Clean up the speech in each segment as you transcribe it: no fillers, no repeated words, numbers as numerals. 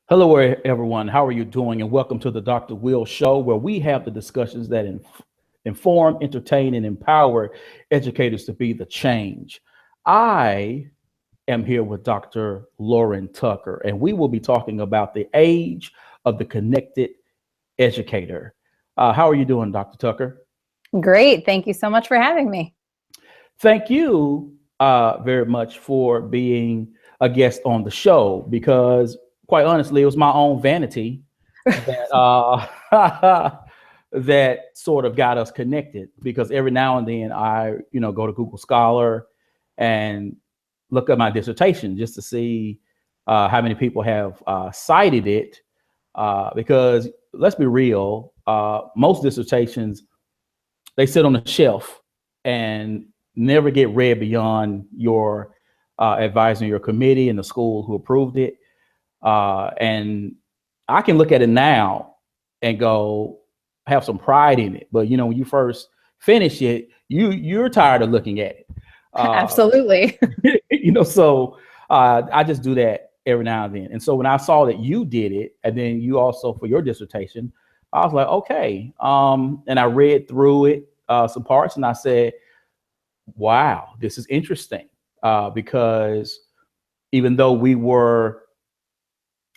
Hello, everyone. How are you doing? And welcome to the Dr. Will Show, where we have the discussions that inform, entertain, and empower educators to be the change. I am here with Dr. Lauren Tucker, and we will be talking about the age of the connected educator. How are you doing, Dr. Tucker? Great. Thank you so much for having me. Thank you very much for being a guest on the show, because quite honestly, it was my own vanity that that sort of got us connected. Because every now and then I, go to Google Scholar and look at my dissertation just to see how many people have cited it. Because let's be real, most dissertations, they sit on the shelf and never get read beyond your advisor, your committee, and the school who approved it. And I can look at it now and go, have some pride in it. But when you first finish it, you're tired of looking at it. Absolutely. So I just do that every now and then. And so when I saw that you did it, and then you also for your dissertation, I was like, okay. And I read through it, some parts, and I said, wow, this is interesting. Because even though we were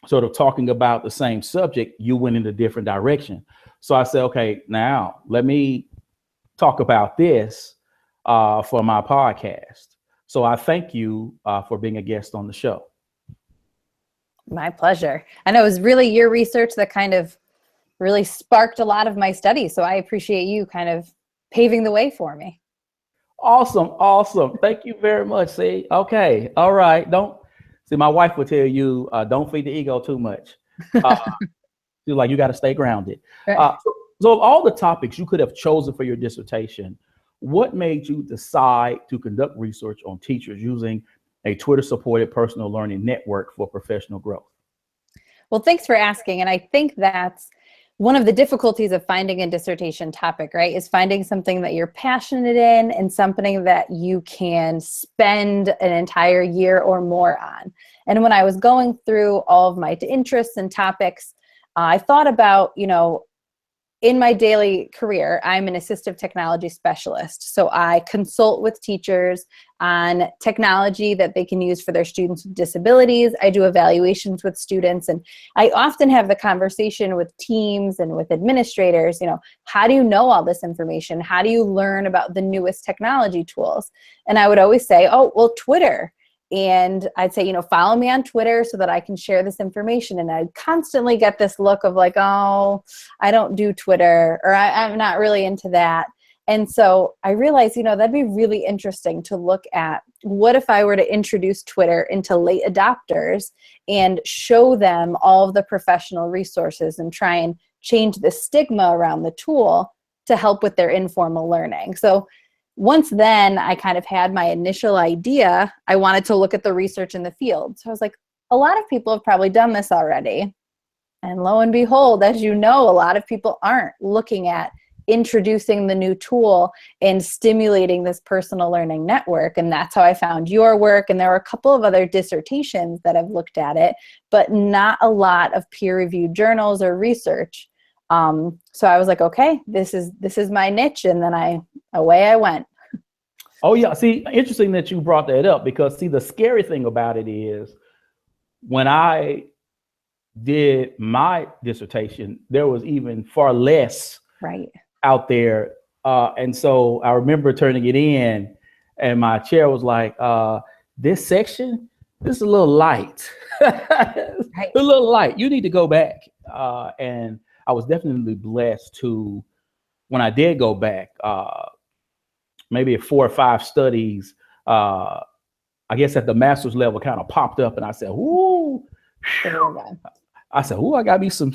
sort of talking about the same subject, you went in a different direction. So I said, okay, now let me talk about this for my podcast. So I thank you for being a guest on the show. My pleasure. I know it was really your research that kind of really sparked a lot of my studies. So I appreciate you kind of paving the way for me. Awesome. Thank you very much. See, okay. All right. See, my wife will tell you, don't feed the ego too much. She's like, you got to stay grounded. So of all the topics you could have chosen for your dissertation, what made you decide to conduct research on teachers using a Twitter-supported personal learning network for professional growth? Well, thanks for asking. And I think that's one of the difficulties of finding a dissertation topic, right, is finding something that you're passionate in and something that you can spend an entire year or more on. And when I was going through all of my interests and topics, I thought about, in my daily career, I'm an assistive technology specialist. So I consult with teachers on technology that they can use for their students with disabilities. I do evaluations with students, and I often have the conversation with teams and with administrators, how do you know all this information? How do you learn about the newest technology tools? And I would always say, oh, well, Twitter. And I'd say, follow me on Twitter so that I can share this information. And I'd constantly get this look of like, oh, I don't do Twitter, or I'm not really into that. And so I realized, that'd be really interesting to look at what if I were to introduce Twitter into late adopters and show them all of the professional resources and try and change the stigma around the tool to help with their informal learning. So once then, I kind of had my initial idea. I wanted to look at the research in the field. So I was like, a lot of people have probably done this already. And lo and behold, as you know, a lot of people aren't looking at introducing the new tool and stimulating this personal learning network. And that's how I found your work. And there were a couple of other dissertations that have looked at it, but not a lot of peer-reviewed journals or research. So I was like, okay, this is my niche. And then away I went. Oh yeah. See, interesting that you brought that up, because see, the scary thing about it is when I did my dissertation, there was even far less out there. And so I remember turning it in and my chair was like, this section, this is a little light, a little light. You need to go back. And I was definitely blessed to, when I did go back, maybe 4 or 5 studies, I guess at the master's level kind of popped up, and I said, ooh, I got me some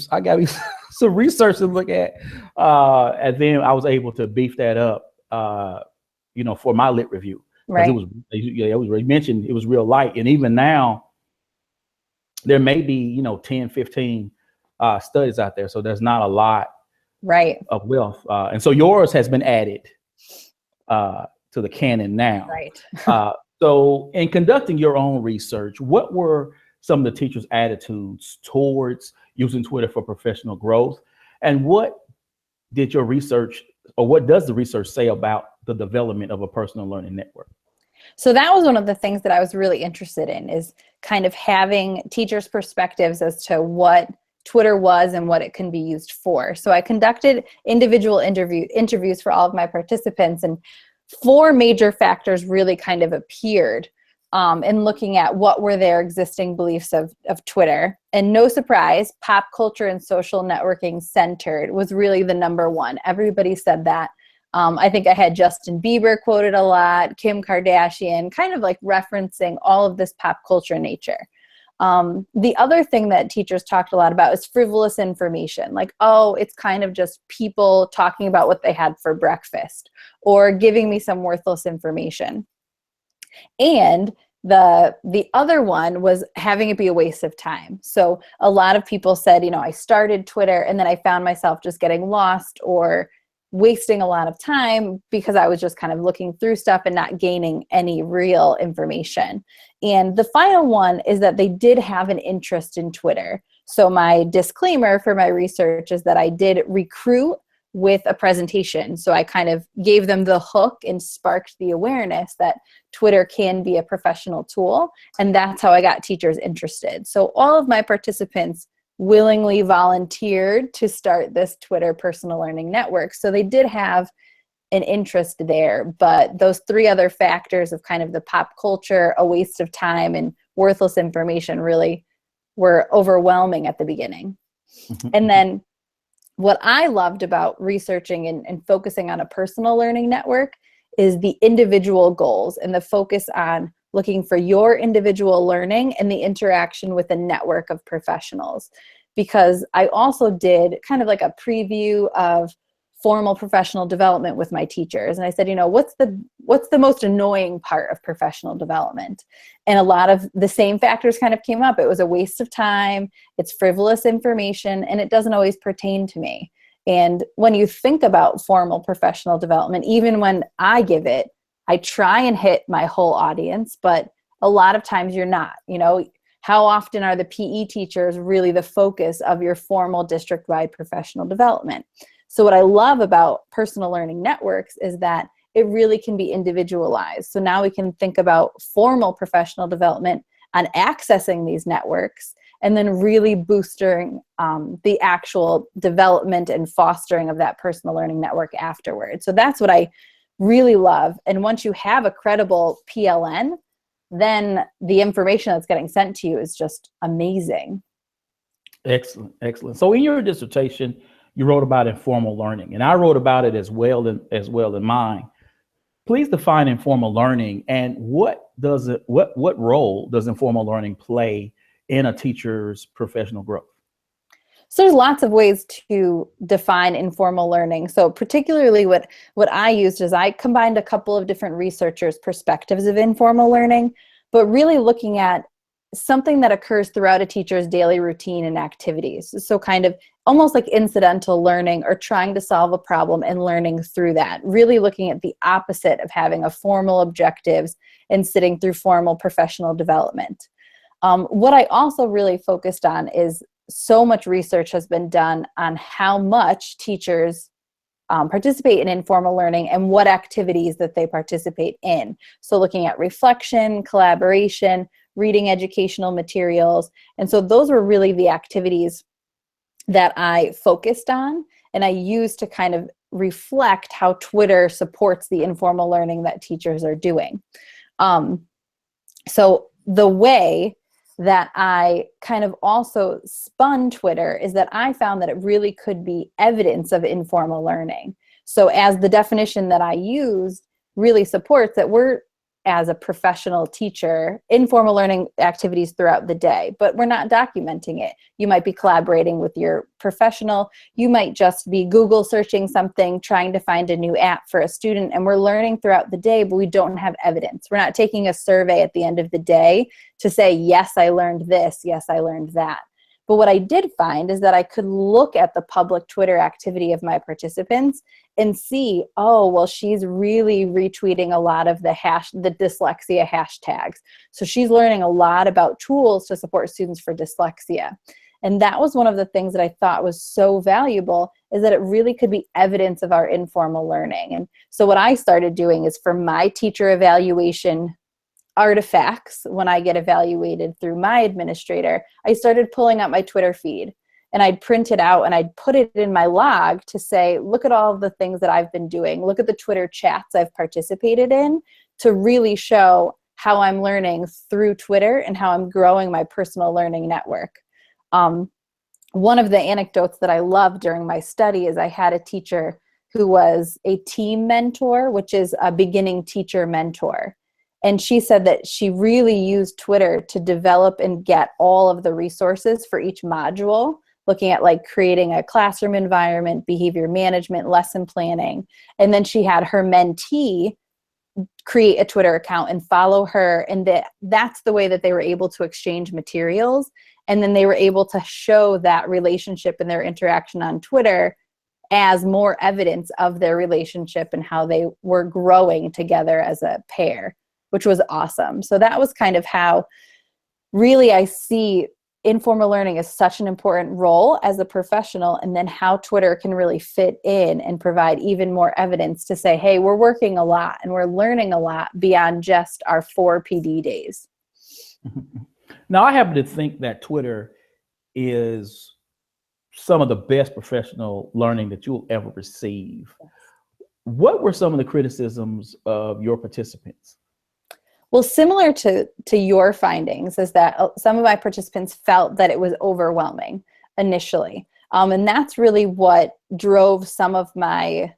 research to look at. And then I was able to beef that up, for my lit review. Right. It was mentioned, it was real light. And even now there may be, 10, 15 studies out there. So there's not a lot of wealth. And so yours has been added to the canon now. Right. So in conducting your own research, what were some of the teachers' attitudes towards using Twitter for professional growth? And what did your research, or what does the research say about the development of a personal learning network? So that was one of the things that I was really interested in, is kind of having teachers' perspectives as to what Twitter was and what it can be used for. So I conducted individual interviews for all of my participants, and 4 major factors really kind of appeared in looking at what were their existing beliefs of Twitter. And no surprise, pop culture and social networking centered was really the number one. Everybody said that. I think I had Justin Bieber quoted a lot, Kim Kardashian, kind of like referencing all of this pop culture nature. The other thing that teachers talked a lot about is frivolous information, like, oh, it's kind of just people talking about what they had for breakfast or giving me some worthless information. And the other one was having it be a waste of time. So a lot of people said, I started Twitter and then I found myself just getting lost or wasting a lot of time because I was just kind of looking through stuff and not gaining any real information. And the final one is that they did have an interest in Twitter. So my disclaimer for my research is that I did recruit with a presentation. So I kind of gave them the hook and sparked the awareness that Twitter can be a professional tool. And that's how I got teachers interested. So all of my participants willingly volunteered to start this Twitter personal learning network. So they did have an interest there, but those 3 other factors of kind of the pop culture, a waste of time, and worthless information really were overwhelming at the beginning. And then what I loved about researching and focusing on a personal learning network is the individual goals and the focus on looking for your individual learning and the interaction with a network of professionals. Because I also did kind of like a preview of formal professional development with my teachers. And I said, what's the most annoying part of professional development? And a lot of the same factors kind of came up. It was a waste of time, it's frivolous information, and it doesn't always pertain to me. And when you think about formal professional development, even when I give it, I try and hit my whole audience, but a lot of times you're not. How often are the PE teachers really the focus of your formal district-wide professional development? So what I love about personal learning networks is that it really can be individualized. So now we can think about formal professional development on accessing these networks and then really boosting the actual development and fostering of that personal learning network afterwards. So that's what I really love. And once you have a credible PLN, then the information that's getting sent to you is just amazing. Excellent, excellent. So in your dissertation, you wrote about informal learning, and I wrote about it as well in mine. Please define informal learning, and what role does informal learning play in a teacher's professional growth? So there's lots of ways to define informal learning. So particularly what I used is I combined a couple of different researchers' perspectives of informal learning, but really looking at something that occurs throughout a teacher's daily routine and activities. So kind of almost like incidental learning or trying to solve a problem and learning through that, really looking at the opposite of having a formal objectives and sitting through formal professional development. What I also really focused on is so much research has been done on how much teachers participate in informal learning and what activities that they participate in. So looking at reflection, collaboration, reading educational materials. And so those were really the activities that I focused on and I used to kind of reflect how Twitter supports the informal learning that teachers are doing. So the way that I kind of also spun Twitter is that I found that it really could be evidence of informal learning. So as the definition that I used really supports that we're, as a professional teacher, informal learning activities throughout the day, but we're not documenting it. You might be collaborating with your professional. You might just be Google searching something, trying to find a new app for a student, and we're learning throughout the day, but we don't have evidence. We're not taking a survey at the end of the day to say, yes, I learned this, yes, I learned that. But what I did find is that I could look at the public Twitter activity of my participants and see, oh, well, she's really retweeting a lot of the dyslexia hashtags. So she's learning a lot about tools to support students for dyslexia. And that was one of the things that I thought was so valuable, is that it really could be evidence of our informal learning. And so what I started doing is, for my teacher evaluation artifacts, when I get evaluated through my administrator, I started pulling up my Twitter feed, and I'd print it out and I'd put it in my log to say, look at all of the things that I've been doing. Look at the Twitter chats I've participated in, to really show how I'm learning through Twitter and how I'm growing my personal learning network. One of the anecdotes that I loved during my study is I had a teacher who was a team mentor, which is a beginning teacher mentor. And she said that she really used Twitter to develop and get all of the resources for each module, looking at like creating a classroom environment, behavior management, lesson planning. And then she had her mentee create a Twitter account and follow her. And that's the way that they were able to exchange materials. And then they were able to show that relationship and their interaction on Twitter as more evidence of their relationship and how they were growing together as a pair, which was awesome. So that was kind of how really I see informal learning as such an important role as a professional, and then how Twitter can really fit in and provide even more evidence to say, hey, we're working a lot and we're learning a lot beyond just our 4 PD days. Now, I happen to think that Twitter is some of the best professional learning that you'll ever receive. What were some of the criticisms of your participants? Well, similar to your findings, is that some of my participants felt that it was overwhelming initially. And that's really what drove some of my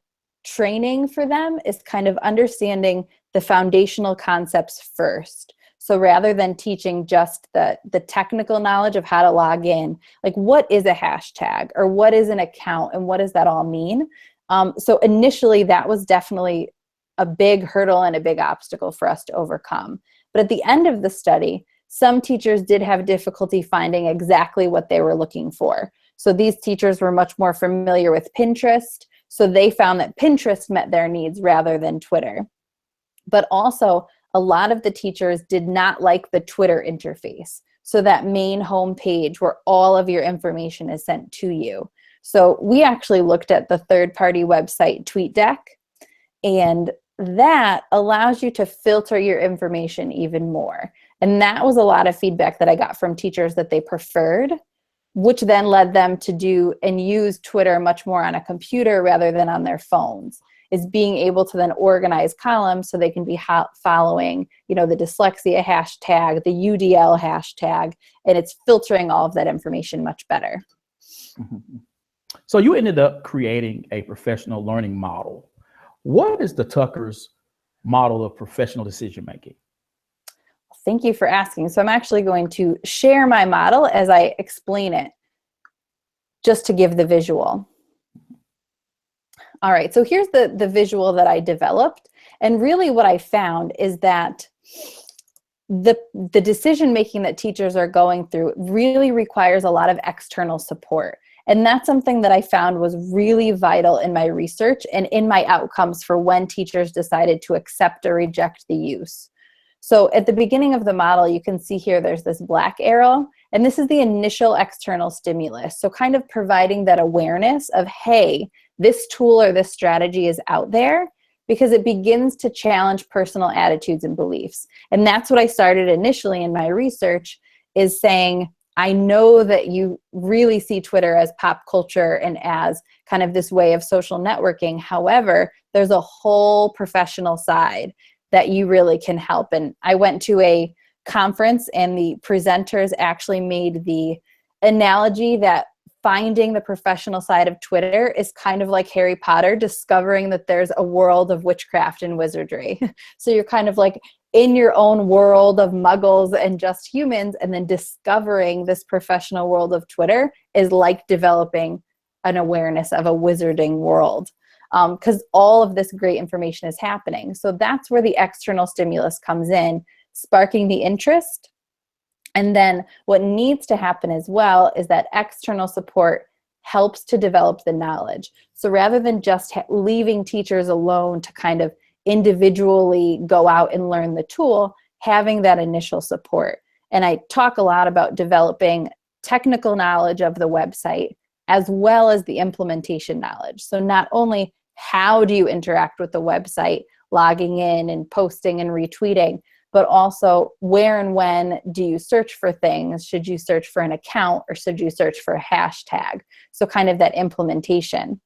training for them, is kind of understanding the foundational concepts first. So rather than teaching just the technical knowledge of how to log in, like what is a hashtag or what is an account and what does that all mean? So initially that was definitely a big hurdle and a big obstacle for us to overcome. But at the end of the study, some teachers did have difficulty finding exactly what they were looking for. So these teachers were much more familiar with Pinterest, so they found that Pinterest met their needs rather than Twitter. But also, a lot of the teachers did not like the Twitter interface. So that main home page where all of your information is sent to you. So we actually looked at the third-party website TweetDeck, and that allows you to filter your information even more. And that was a lot of feedback that I got from teachers that they preferred, which then led them to do and use Twitter much more on a computer rather than on their phones, is being able to then organize columns so they can be following, the dyslexia hashtag, the UDL hashtag, and it's filtering all of that information much better. So you ended up creating a professional learning model. What is the Tucker's model of professional decision making? Thank you for asking. So I'm actually going to share my model as I explain it, just to give the visual. All right, so here's the visual that I developed. And really what I found is that the decision making that teachers are going through really requires a lot of external support. And that's something that I found was really vital in my research and in my outcomes for when teachers decided to accept or reject the use. So at the beginning of the model, you can see here there's this black arrow, and this is the initial external stimulus. So kind of providing that awareness of, hey, this tool or this strategy is out there, because it begins to challenge personal attitudes and beliefs. And that's what I started initially in my research, is saying, I know that you really see Twitter as pop culture and as kind of this way of social networking. However, there's a whole professional side that you really can help. And I went to a conference and the presenters actually made the analogy that finding the professional side of Twitter is kind of like Harry Potter discovering that there's a world of witchcraft and wizardry. So you're kind of like in your own world of muggles and just humans, and then discovering this professional world of Twitter is like developing an awareness of a wizarding world, because all of this great information is happening. So that's where the external stimulus comes in, sparking the interest. And then what needs to happen as well is that external support helps to develop the knowledge. So rather than just leaving teachers alone to kind of individually go out and learn the tool, having that initial support. And I talk a lot about developing technical knowledge of the website as well as the implementation knowledge. So not only how do you interact with the website, logging in and posting and retweeting, but also where and when do you search for things? Should you search for an account or should you search for a hashtag? So kind of that implementation.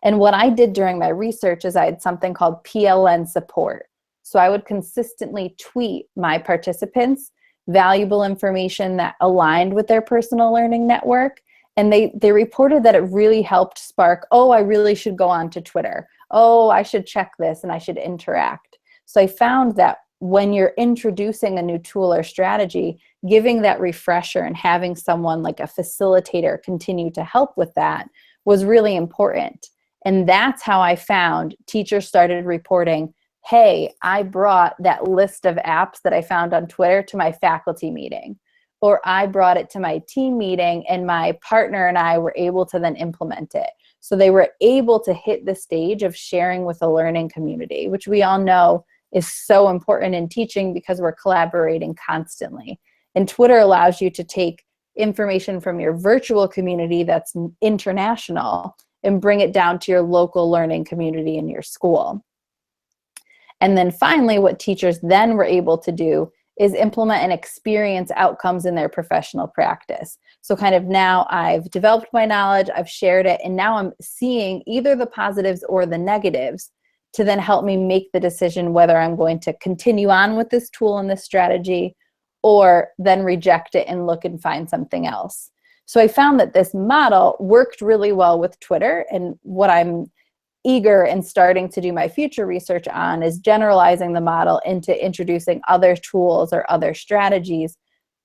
And what I did during my research is I had something called PLN support. So I would consistently tweet my participants valuable information that aligned with their personal learning network. And they reported that it really helped spark, oh, I really should go on to Twitter. Oh, I should check this and I should interact. So I found that when you're introducing a new tool or strategy, giving that refresher and having someone like a facilitator continue to help with that was really important. And that's how I found teachers started reporting, hey, I brought that list of apps that I found on Twitter to my faculty meeting, or I brought it to my team meeting and my partner and I were able to then implement it. So they were able to hit the stage of sharing with a learning community, which we all know is so important in teaching because we're collaborating constantly. And Twitter allows you to take information from your virtual community that's international and bring it down to your local learning community in your school. And then finally, what teachers then were able to do is implement and experience outcomes in their professional practice. So kind of now I've developed my knowledge, I've shared it, and now I'm seeing either the positives or the negatives to then help me make the decision whether I'm going to continue on with this tool and this strategy or then reject it and look and find something else. So I found that this model worked really well with Twitter, and what I'm eager and starting to do my future research on is generalizing the model into introducing other tools or other strategies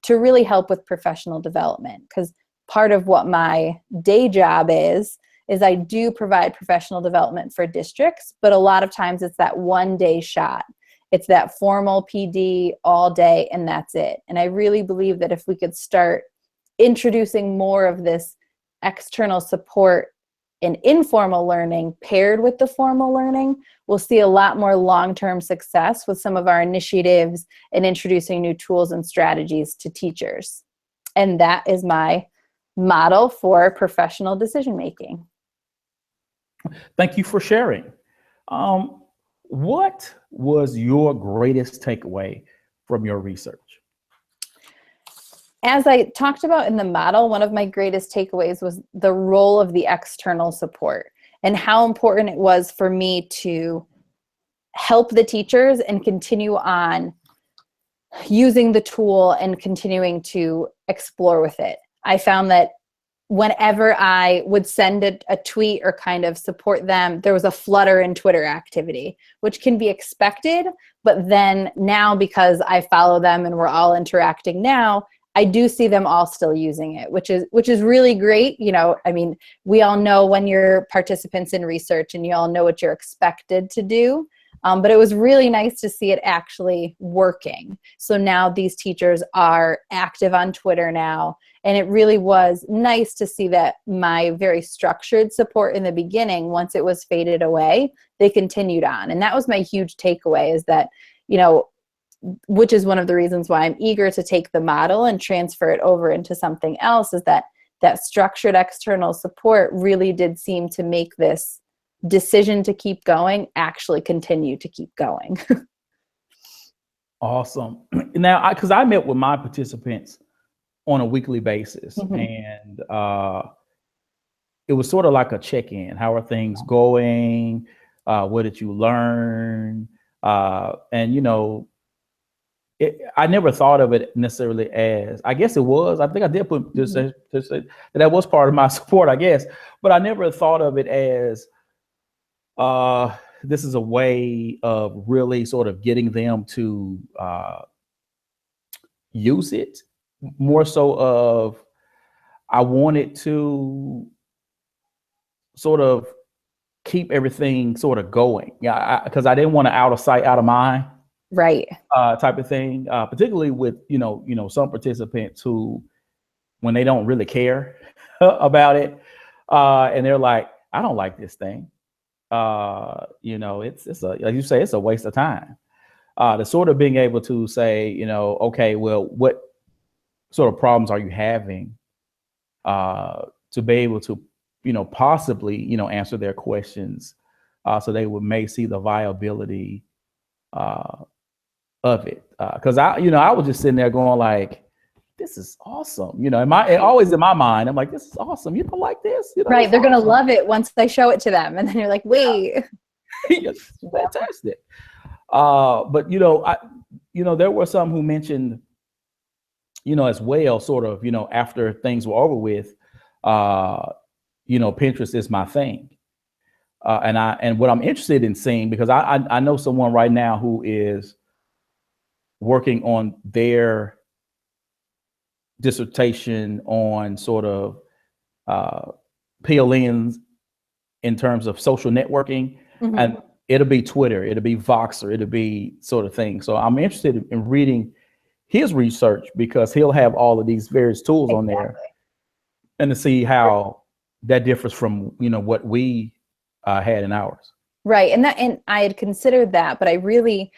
to really help with professional development. Because part of what my day job is I do provide professional development for districts, but a lot of times it's that one day shot. It's that formal PD all day and that's it. And I really believe that if we could start introducing more of this external support in informal learning paired with the formal learning, we'll see a lot more long-term success with some of our initiatives and introducing new tools and strategies to teachers. And that is my model for professional decision-making. Thank you for sharing. What was your greatest takeaway from your research? As I talked about in the model, one of my greatest takeaways was the role of the external support and how important it was for me to help the teachers and continue on using the tool and continuing to explore with it. I found that whenever I would send a tweet or kind of support them, there was a flutter in Twitter activity, which can be expected. But then now, because I follow them and we're all interacting now, I do see them all still using it, which is really great. You know, I mean, we all know when you're participants in research and you all know what you're expected to do. But it was really nice to see it actually working. So now these teachers are active on Twitter now. And it really was nice to see that my very structured support in the beginning, once it was faded away, they continued on. And that was my huge takeaway, is that, you know, which is one of the reasons why I'm eager to take the model and transfer it over into something else, is that that structured external support really did seem to make this decision to keep going actually continue to keep going. Awesome. Now, because I met with my participants on a weekly basis, Mm-hmm. and it was sort of like a check-in. How are things going? What did you learn? And, you know, I never thought of it necessarily as, I guess it was, I think I did put this, that was part of my support, I guess, but I never thought of it as, this is a way of really sort of getting them to use it, more so of, I wanted to sort of keep everything sort of going. Yeah, because I didn't want to out of sight, out of mind. Right. Type of thing, particularly with, some participants who, when they don't really care about it, and they're like, I don't like this thing. It's like you say, it's a waste of time. The sort of being able to say, okay, well, what sort of problems are you having? To be able to, possibly, answer their questions, so they may see the viability of it. Because I was just sitting there going like, this is awesome. Always in my mind, I'm like, this is awesome. You don't like this? Right. They're awesome. going to love it once they show it to them. And then you're like, wait. It's fantastic. But, there were some who mentioned, as well, sort of, after things were over with, Pinterest is my thing. And what I'm interested in seeing, because I know someone right now who is working on their dissertation on sort of PLNs in terms of social networking, and it'll be Twitter, it'll be Voxer, it'll be sort of thing. So I'm interested in reading his research, because he'll have all of these various tools on there, and to see how that differs from what we had in ours. Right. And I had considered that, but I really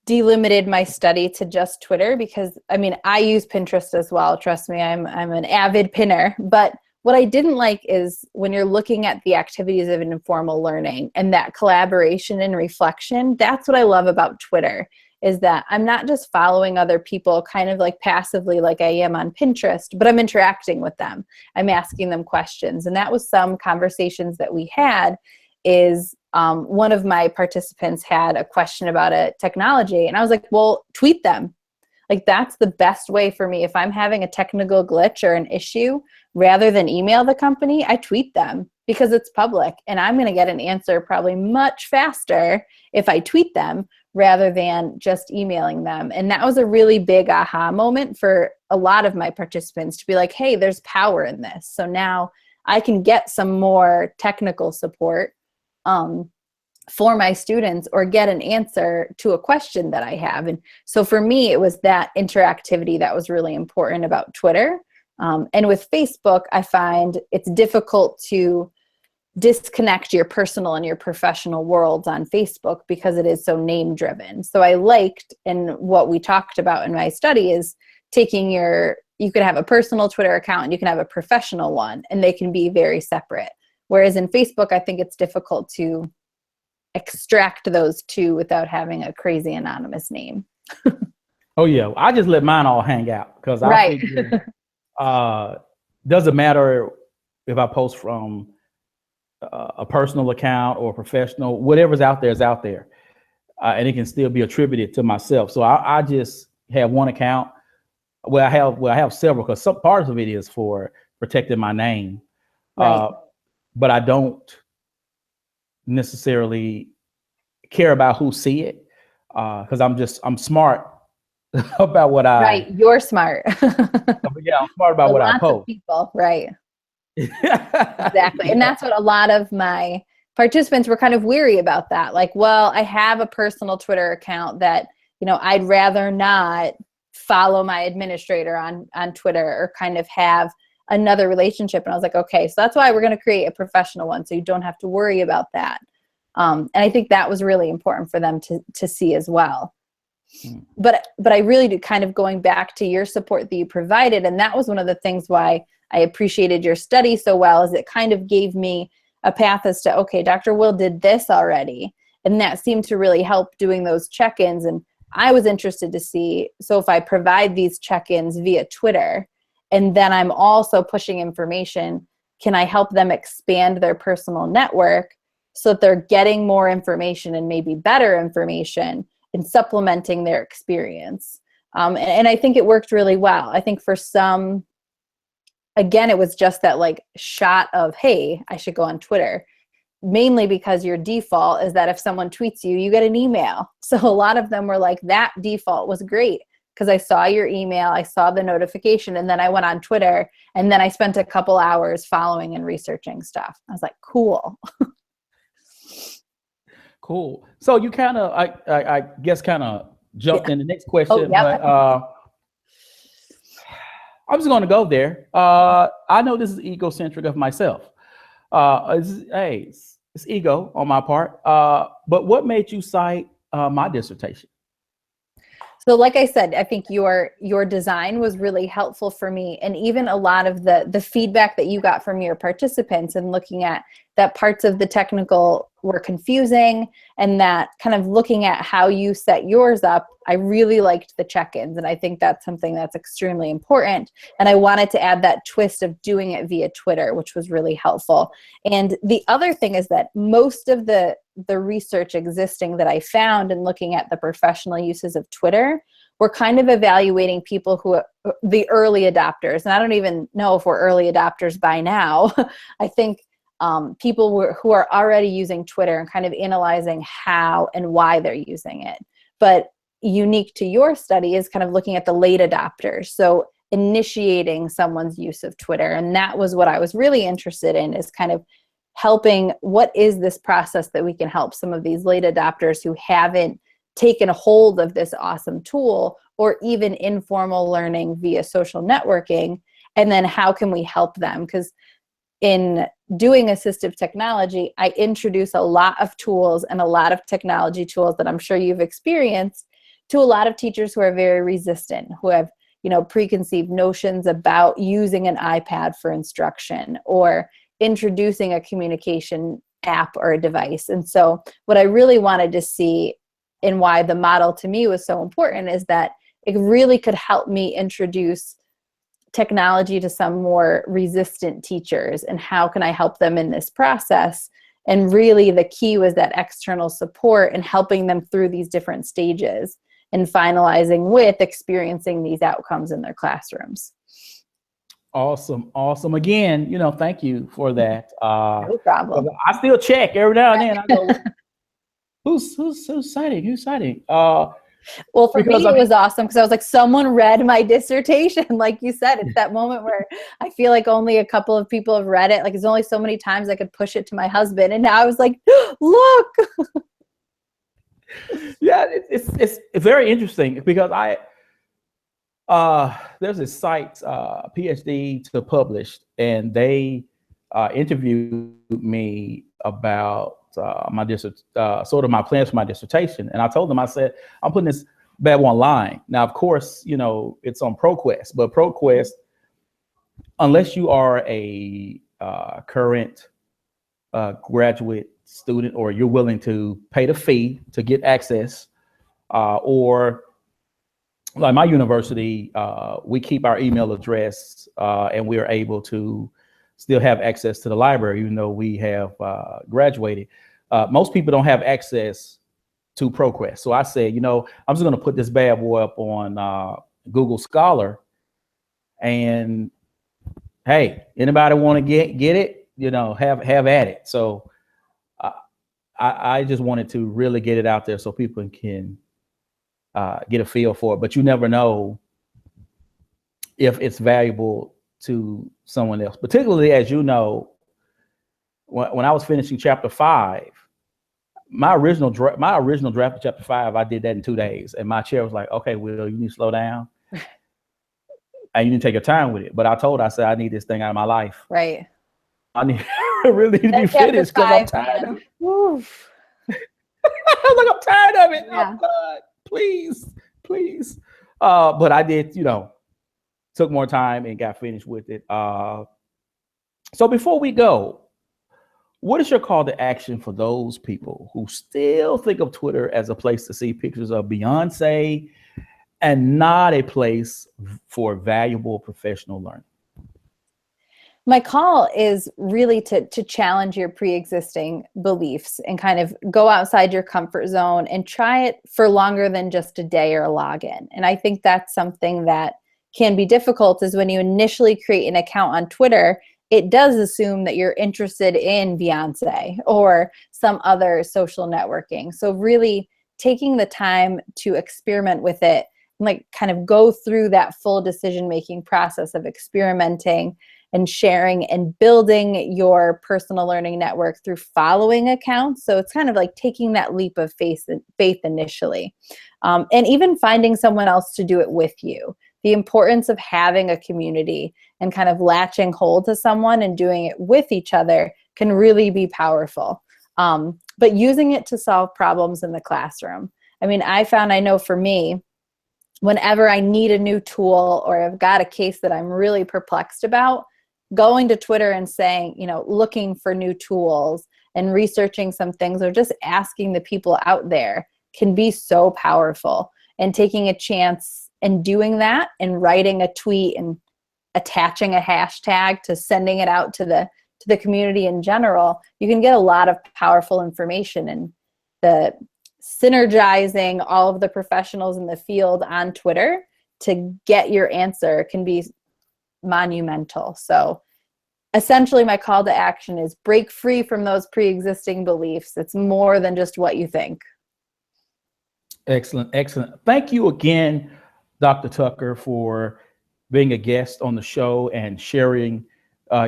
delimited my study to just Twitter, because I use Pinterest as well. Trust me, I'm an avid pinner. But what I didn't like is when you're looking at the activities of an informal learning and that collaboration and reflection, that's what I love about Twitter, is that I'm not just following other people kind of like passively like I am on Pinterest, but I'm interacting with them. I'm asking them questions. And that was some conversations that we had. Is one of my participants had a question about a technology, and I was like, well, tweet them. Like, that's the best way for me. If I'm having a technical glitch or an issue, rather than email the company, I tweet them, because it's public and I'm going to get an answer probably much faster if I tweet them rather than just emailing them. And that was a really big aha moment for a lot of my participants, to be like, hey, there's power in this. So now I can get some more technical support for my students, or get an answer to a question that I have. And so for me, it was that interactivity that was really important about Twitter. And with Facebook, I find it's difficult to disconnect your personal and your professional worlds on Facebook, because it is so name driven. So I liked, and what we talked about in my study is taking you could have a personal Twitter account and you can have a professional one, and they can be very separate. Whereas in Facebook, I think it's difficult to extract those two without having a crazy anonymous name. Oh yeah, I just let mine all hang out, because I figure doesn't matter if I post from a personal account or a professional, whatever's out there is out there, and it can still be attributed to myself. So I just have one account. Well, I have several, because some parts of it is for protecting my name. Right. But I don't necessarily care about who see it, because I'm smart about what I. Right, you're smart. Yeah, I'm smart about what I post. Lots of people, right? Exactly, and that's what a lot of my participants were kind of weary about. That, like, well, I have a personal Twitter account that I'd rather not follow my administrator on Twitter, or kind of have another relationship. And I was like, okay, so that's why we're going to create a professional one, so you don't have to worry about that. And I think that was really important for them to see as well. But I really do, kind of going back to your support that you provided, and that was one of the things why I appreciated your study so well, is it kind of gave me a path as to, okay, Dr. Will did this already, and that seemed to really help doing those check-ins. And I was interested to see, so if I provide these check-ins via Twitter, and then I'm also pushing information, can I help them expand their personal network so that they're getting more information, and maybe better information, and supplementing their experience? And I think it worked really well. I think for some, again, it was just that like shot of, hey, I should go on Twitter. Mainly because your default is that if someone tweets you, you get an email. So a lot of them were like, that default was great, because I saw your email, I saw the notification, and then I went on Twitter, and then I spent a couple hours following and researching stuff. I was like, cool. Cool. So you kind of, I guess, kind of jumped in the next question, yeah. but I'm just going to go there. I know this is egocentric of myself. It's ego on my part. But what made you cite my dissertation? So like I said, I think your design was really helpful for me. And even a lot of the feedback that you got from your participants and looking at that parts of the technical were confusing, and that kind of looking at how you set yours up, I really liked the check-ins. And I think that's something that's extremely important. And I wanted to add that twist of doing it via Twitter, which was really helpful. And the other thing is that most of the research existing that I found in looking at the professional uses of Twitter were kind of evaluating people who are the early adopters. And I don't even know if we're early adopters by now. I think people who are already using Twitter and kind of analyzing how and why they're using it. But unique to your study is kind of looking at the late adopters. So initiating someone's use of Twitter. And that was what I was really interested in, is kind of helping, what is this process that we can help some of these late adopters who haven't taken a hold of this awesome tool, or even informal learning via social networking, and then how can we help them? Because in doing assistive technology, I introduce a lot of tools and a lot of technology tools that I'm sure you've experienced to a lot of teachers who are very resistant, who have, you know, preconceived notions about using an iPad for instruction or introducing a communication app or a device. And so what I really wanted to see, and why the model to me was so important, is that it really could help me introduce technology to some more resistant teachers, and how can I help them in this process. And really the key was that external support and helping them through these different stages and finalizing with experiencing these outcomes in their classrooms. Awesome. Awesome. Again, you know, thank you for that. No problem. I still check every now and then. I go, who's citing? Who's citing? Well, for me, it was awesome because I was like, someone read my dissertation. Like you said, it's that moment where I feel like only a couple of people have read it. Like, there's only so many times I could push it to my husband. And now I was like, look. Yeah, it's very interesting because there's a site, PhD to Published, and they interviewed me about my sort of my plans for my dissertation. And I told them, I said, I'm putting this bad one online. Now, of course, you know, it's on ProQuest, but ProQuest, unless you are a current graduate student, or you're willing to pay the fee to get access, or like my university, we keep our email address and we are able to still have access to the library, even though we have graduated. Most people don't have access to ProQuest. So I said, you know, I'm just going to put this bad boy up on Google Scholar, and hey, anybody want to get it, you know, have at it. So I just wanted to really get it out there so people can get a feel for it. But you never know if it's valuable to someone else, particularly, as you know, when I was finishing chapter 5, my original draft of chapter 5, I did that in 2 days, and my chair was like, "Okay, Will, you need to slow down, and you need to take your time with it." But I said, I need this thing out of my life. Right. I really need to be finished because I'm tired of it. I'm like, I'm tired of it. Yeah. Oh God, please. But I did, you know, took more time and got finished with it. So before we go, what is your call to action for those people who still think of Twitter as a place to see pictures of Beyonce and not a place for valuable professional learning? My call is really to challenge your pre-existing beliefs and kind of go outside your comfort zone and try it for longer than just a day or a login. And I think that's something that can be difficult, is when you initially create an account on Twitter, it does assume that you're interested in Beyonce or some other social networking. So really taking the time to experiment with it, like kind of go through that full decision-making process of experimenting and sharing and building your personal learning network through following accounts. So it's kind of like taking that leap of faith initially, and even finding someone else to do it with you. The importance of having a community and kind of latching hold to someone and doing it with each other can really be powerful. But using it to solve problems in the classroom. I mean, I know for me, whenever I need a new tool or I've got a case that I'm really perplexed about, going to Twitter and saying, looking for new tools and researching some things or just asking the people out there can be so powerful. And taking a chance and doing that and writing a tweet and attaching a hashtag to sending it out to the community in general, you can get a lot of powerful information. And the synergizing all of the professionals in the field on Twitter to get your answer can be monumental. So essentially my call to action is break free from those pre-existing beliefs. It's more than just what you think. Excellent. Excellent. Thank you again, Dr. Tucker, for being a guest on the show and sharing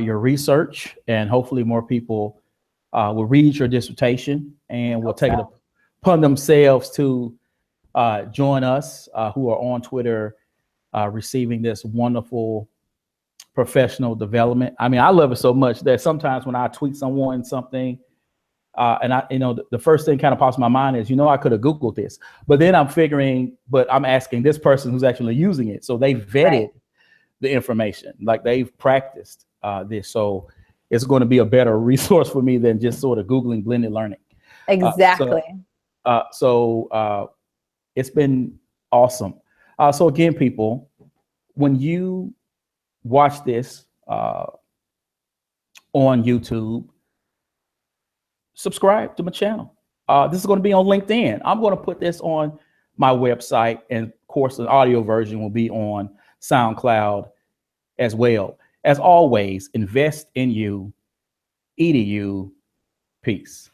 your research, and hopefully more people will read your dissertation and will take it upon themselves to join us who are on Twitter receiving this wonderful professional development. I mean, I love it so much that sometimes when I tweet someone something, and the first thing kind of pops in my mind is, I could have Googled this, but then I'm figuring, but I'm asking this person who's actually using it. So they vetted the information, like they've practiced this. So it's going to be a better resource for me than just sort of Googling blended learning. Exactly. So it's been awesome. So again, people, when you watch this on YouTube, subscribe to my channel. This is going to be on LinkedIn. I'm going to put this on my website, and of course, the audio version will be on SoundCloud as well. As always, invest in you, EDU, peace.